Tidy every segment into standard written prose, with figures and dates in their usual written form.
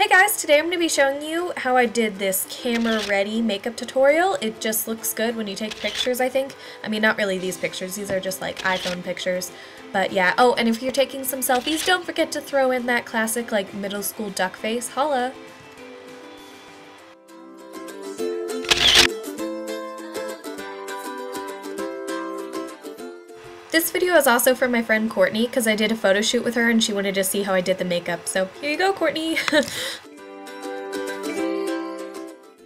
Hey guys, today I'm going to be showing you how I did this camera ready makeup tutorial. It just looks good when you take pictures, I think. I mean, not really these pictures, these are just like iPhone pictures. But yeah, oh, and if you're taking some selfies, don't forget to throw in that classic like middle school duck face. Holla! This video is also for my friend Courtney because I did a photo shoot with her and she wanted to see how I did the makeup. So here you go, Courtney!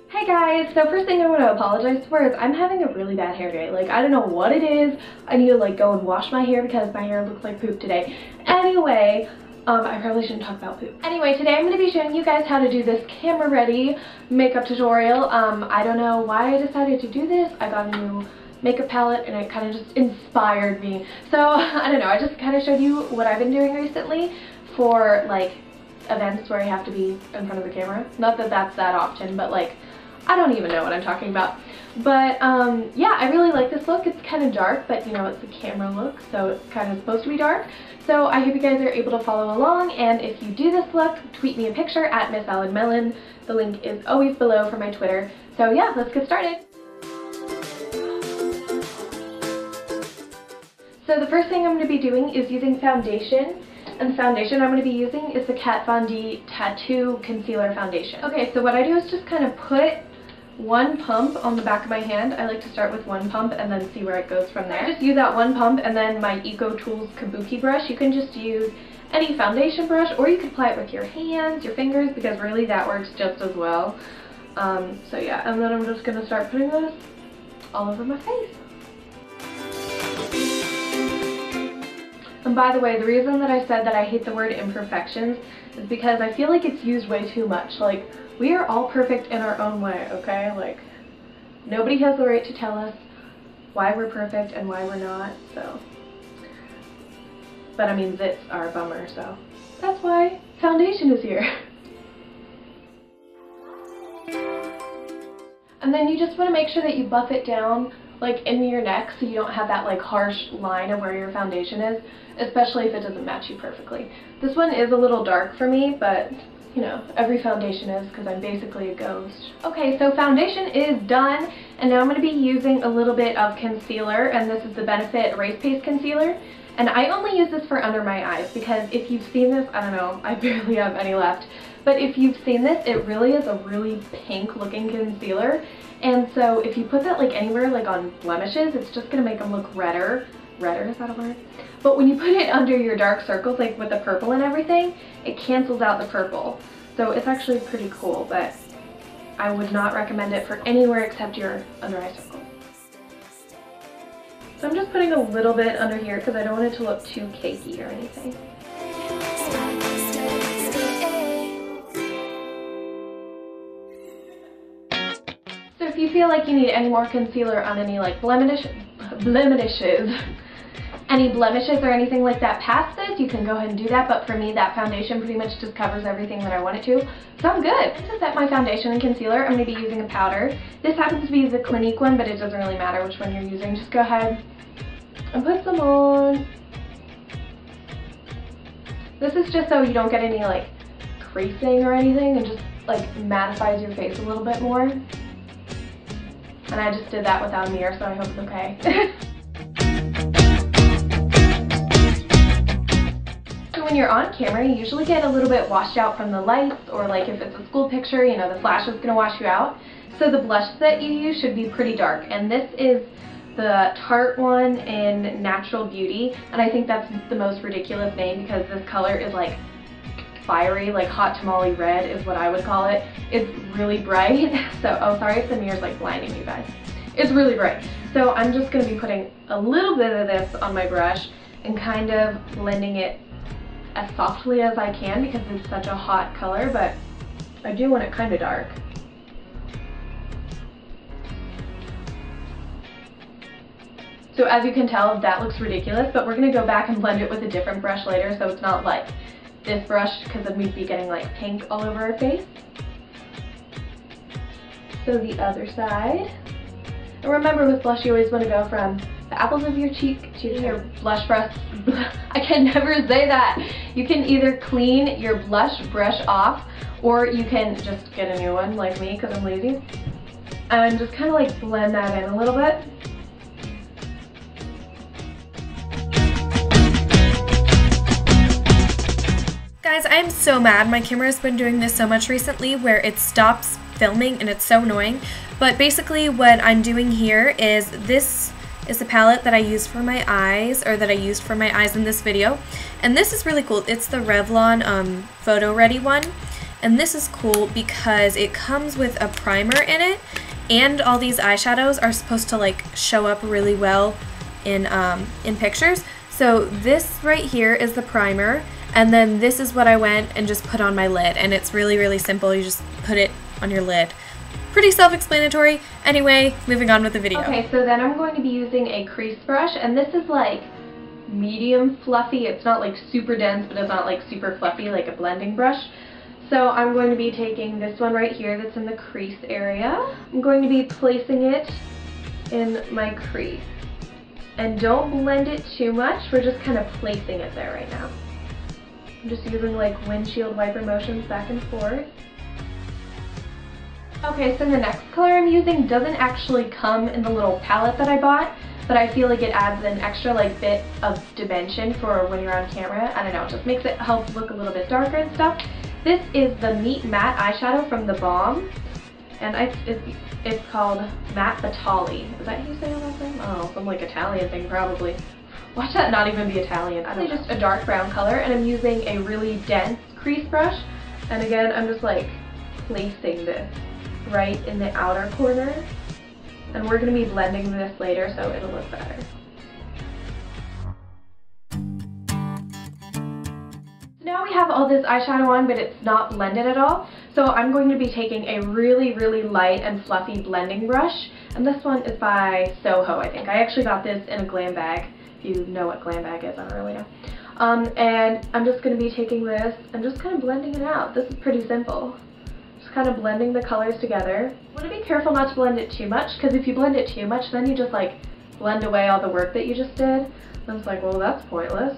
Hey guys, so first thing I want to apologize for is I'm having a really bad hair day. Like, I don't know what it is. I need to like go and wash my hair because my hair looks like poop today. Anyway, I probably shouldn't talk about poop. Anyway, today I'm going to be showing you guys how to do this camera ready makeup tutorial. I don't know why I decided to do this. I got a new makeup palette and it kind of just inspired me. So, I don't know, I just kind of showed you what I've been doing recently for like events where I have to be in front of the camera. Not that that's that often, but like, I don't even know what I'm talking about. But yeah, I really like this look. It's kind of dark, but you know, it's a camera look, so it's kind of supposed to be dark. So I hope you guys are able to follow along, and if you do this look, tweet me a picture at msellenmelon. The link is always below for my Twitter. So yeah, let's get started. So the first thing I'm going to be doing is using foundation. And the foundation I'm going to be using is the Kat Von D Tattoo Concealer Foundation. Okay, so what I do is just kind of put one pump on the back of my hand. I like to start with one pump and then see where it goes from there. I just use that one pump and then my Eco Tools Kabuki brush. You can just use any foundation brush or you can apply it with your hands, your fingers, because really that works just as well. So yeah, and then I'm just going to start putting this all over my face. And by the way, the reason that I said that I hate the word imperfections is because I feel like it's used way too much. Like, we are all perfect in our own way, okay? Like, nobody has the right to tell us why we're perfect and why we're not, so. But I mean, zits are a bummer, so that's why foundation is here. And then you just want to make sure that you buff it down like into your neck so you don't have that like harsh line of where your foundation is, especially if it doesn't match you perfectly. This one is a little dark for me, but you know, every foundation is because I'm basically a ghost. Okay, so foundation is done, and now I'm going to be using a little bit of concealer, and this is the Benefit Erase Paste Concealer. And I only use this for under my eyes because if you've seen this, I don't know, I barely have any left, but if you've seen this, it really is a really pink looking concealer. And so if you put that like anywhere, like on blemishes, it's just going to make them look redder. Redder, is that a word? But when you put it under your dark circles, like with the purple and everything, it cancels out the purple. So it's actually pretty cool, but I would not recommend it for anywhere except your under eye circle. So I'm just putting a little bit under here because I don't want it to look too cakey or anything. So if you feel like you need any more concealer on any like blemishes, any blemishes or anything like that past this, you can go ahead and do that, but for me that foundation pretty much just covers everything that I want it to, so I'm good. To set my foundation and concealer, I'm going to be using a powder. This happens to be the Clinique one, but it doesn't really matter which one you're using. Just go ahead and put some on. This is just so you don't get any like creasing or anything, and just like mattifies your face a little bit more. And I just did that without a mirror, so I hope it's okay. When you're on camera, you usually get a little bit washed out from the lights, or like if it's a school picture, you know, the flash is going to wash you out. So the blush that you use should be pretty dark, and this is the Tarte one in Natural Beauty, and I think that's the most ridiculous name because this color is like fiery, like hot tamale red is what I would call it. It's really bright, so, oh sorry if the mirror's like blinding you guys. It's really bright. So I'm just going to be putting a little bit of this on my brush and kind of blending it as softly as I can because it's such a hot color, but I do want it kind of dark. So as you can tell, that looks ridiculous, but we're going to go back and blend it with a different brush later so it's not like this brush, because then we'd be getting like pink all over our face. So the other side. And remember with blush you always want to go from the apples of your cheek to your blush brush. I can never say that. You can either clean your blush brush off, or you can just get a new one like me because I'm lazy. And just kind of like blend that in a little bit. Guys, I'm so mad. My camera's been doing this so much recently where it stops filming and it's so annoying. But basically what I'm doing here is, this is the palette that I used for my eyes, or that I used for my eyes in this video. And this is really cool. It's the Revlon Photo Ready one. And this is cool because it comes with a primer in it, and all these eyeshadows are supposed to like show up really well in pictures. So this right here is the primer, and then this is what I went and just put on my lid, and it's really, really simple. You just put it on your lid. Pretty self-explanatory. Anyway, moving on with the video. Okay, so then I'm going to be using a crease brush, and this is like medium fluffy. It's not like super dense, but it's not like super fluffy like a blending brush. So I'm going to be taking this one right here that's in the crease area. I'm going to be placing it in my crease. And don't blend it too much, we're just kind of placing it there right now. I'm just using like windshield wiper motions back and forth. Okay, so the next color I'm using doesn't actually come in the little palette that I bought, but I feel like it adds an extra like bit of dimension for when you're on camera. I don't know, it just makes it help look a little bit darker and stuff. This is the Meet Matte eyeshadow from The Balm, and it's called Matte Batali. Is that how you say your last name? Oh, some like Italian thing probably. Watch that not even be Italian. I don't know. Just a dark brown color, and I'm using a really dense crease brush. And again, I'm just like placing this right in the outer corner. And we're going to be blending this later, so it'll look better. Now we have all this eyeshadow on, but it's not blended at all. So I'm going to be taking a really, really light and fluffy blending brush. And this one is by Soho, I think. I actually got this in a glam bag. If you know what glam bag is, I don't really know. And I'm just going to be taking this and just kind of blending it out. This is pretty simple. Just kind of blending the colors together. I want to be careful not to blend it too much, because if you blend it too much, then you just like blend away all the work that you just did. And it's like, well, that's pointless.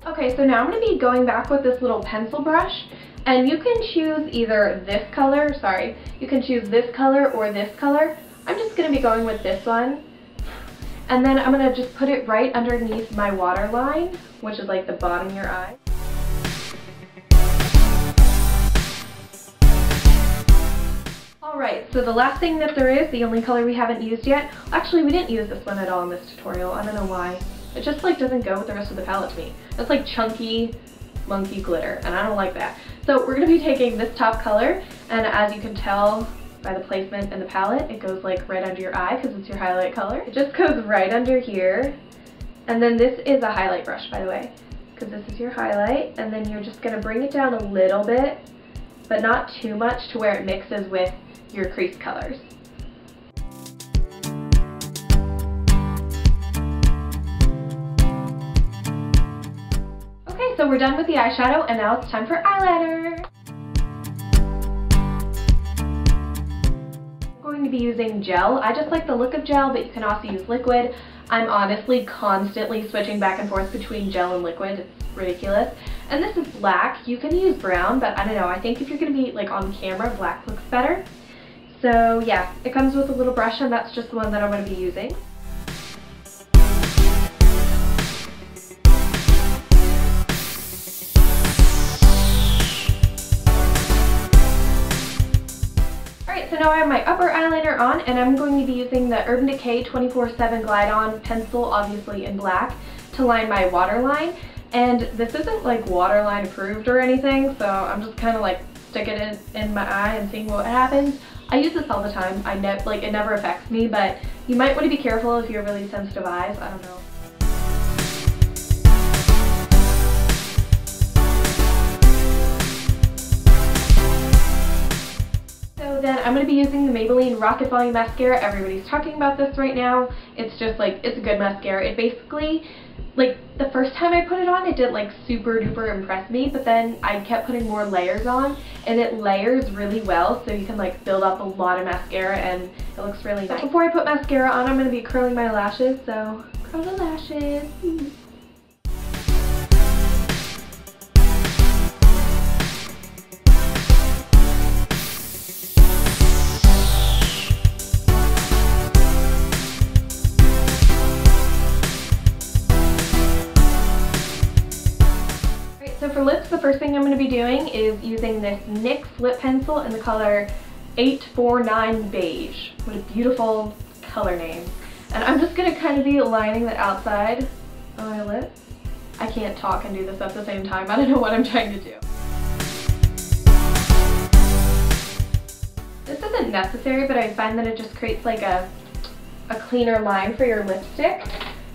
Okay, so now I'm going to be going back with this little pencil brush, and you can choose either this color, you can choose this color or this color. I'm just going to be going with this one, and then I'm going to just put it right underneath my waterline, which is like the bottom of your eye. Alright, so the last thing that there is, the only color we haven't used yet, actually we didn't use this one at all in this tutorial, I don't know why. It just like doesn't go with the rest of the palette to me. It's like chunky monkey glitter, and I don't like that. So we're going to be taking this top color, and as you can tell by the placement in the palette, it goes like right under your eye because it's your highlight color. It just goes right under here. And then this is a highlight brush, by the way, because this is your highlight, and then you're just going to bring it down a little bit, but not too much to where it mixes with your crease colors. Okay, so we're done with the eyeshadow, and now it's time for eyeliner. I'm going to be using gel. I just like the look of gel, but you can also use liquid. I'm honestly constantly switching back and forth between gel and liquid. It's ridiculous. And this is black. You can use brown, but I don't know. I think if you're going to be like on camera, black looks better. So yeah, it comes with a little brush, and that's just the one that I'm going to be using. So now I have my upper eyeliner on, and I'm going to be using the Urban Decay 24/7 Glide On pencil, obviously in black, to line my waterline. And this isn't like waterline approved or anything, so I'm just kind of like sticking it in my eye and seeing what happens. I use this all the time. It never affects me, but you might want to be careful if you have really sensitive eyes. I don't know. Then I'm going to be using the Maybelline Rocket Volume Mascara. Everybody's talking about this right now. It's just like, it's a good mascara. It basically like the first time I put it on, it didn't like super duper impress me, but then I kept putting more layers on, and it layers really well, so you can like build up a lot of mascara and it looks really nice. Before I put mascara on, I'm going to be curling my lashes, so curl the lashes. So for lips, the first thing I'm going to be doing is using this NYX lip pencil in the color 849 Beige. What a beautiful color name. And I'm just going to kind of be lining the outside of my lips. I can't talk and do this at the same time. I don't know what I'm trying to do. This isn't necessary, but I find that it just creates like a cleaner line for your lipstick.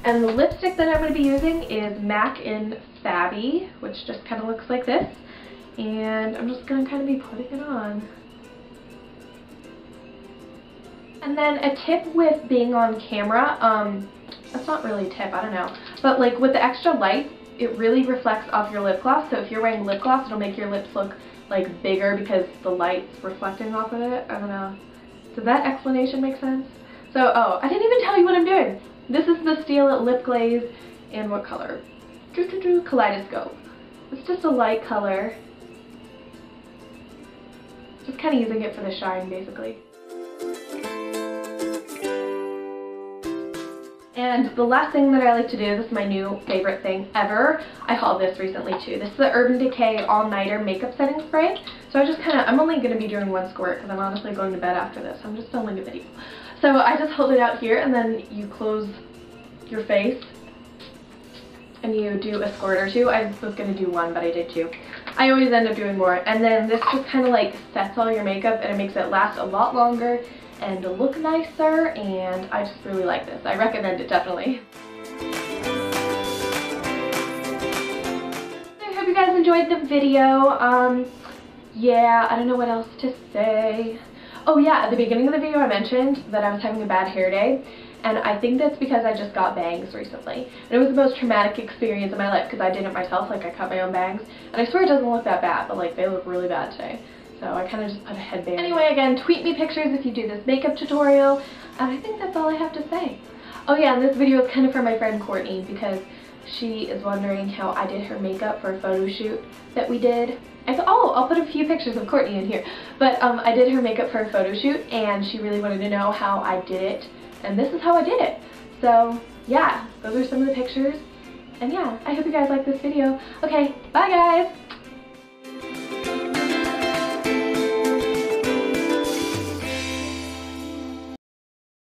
And the lipstick that I'm going to be using is MAC in Fabby, which just kind of looks like this. And I'm just going to kind of be putting it on. And then a tip with being on camera, that's not really a tip, I don't know. But like with the extra light, it really reflects off your lip gloss. So if you're wearing lip gloss, it'll make your lips look like bigger because the light's reflecting off of it. I don't know. Does that explanation make sense? So, oh, I didn't even tell you what I'm doing. This is the Steel Lip Glaze in what color? Kaleidoscope. It's just a light color. Just kind of using it for the shine, basically. And the last thing that I like to do, this is my new favorite thing ever. I hauled this recently too. This is the Urban Decay All Nighter Makeup Setting Spray. So I just I'm only going to be doing one squirt because I'm honestly going to bed after this. I'm just filming a video. So I just hold it out here and then you close your face and you do a squirt or two. I was going to do one, but I did two. I always end up doing more. And then this just kind of like sets all your makeup and it makes it last a lot longer and look nicer, and I just really like this. I recommend it definitely. I hope you guys enjoyed the video. Yeah, I don't know what else to say. Oh yeah, at the beginning of the video I mentioned that I was having a bad hair day, and I think that's because I just got bangs recently. And it was the most traumatic experience of my life because I did it myself, like I cut my own bangs. And I swear it doesn't look that bad, but like they look really bad today. So I kind of just put a headband. Anyway, again, tweet me pictures if you do this makeup tutorial. And I think that's all I have to say. Oh yeah, and this video is kind of for my friend Courtney because she is wondering how I did her makeup for a photo shoot that we did. I'll put a few pictures of Courtney in here. But I did her makeup for a photo shoot and she really wanted to know how I did it. And this is how I did it. So yeah, those are some of the pictures. And yeah, I hope you guys like this video. Okay, bye guys!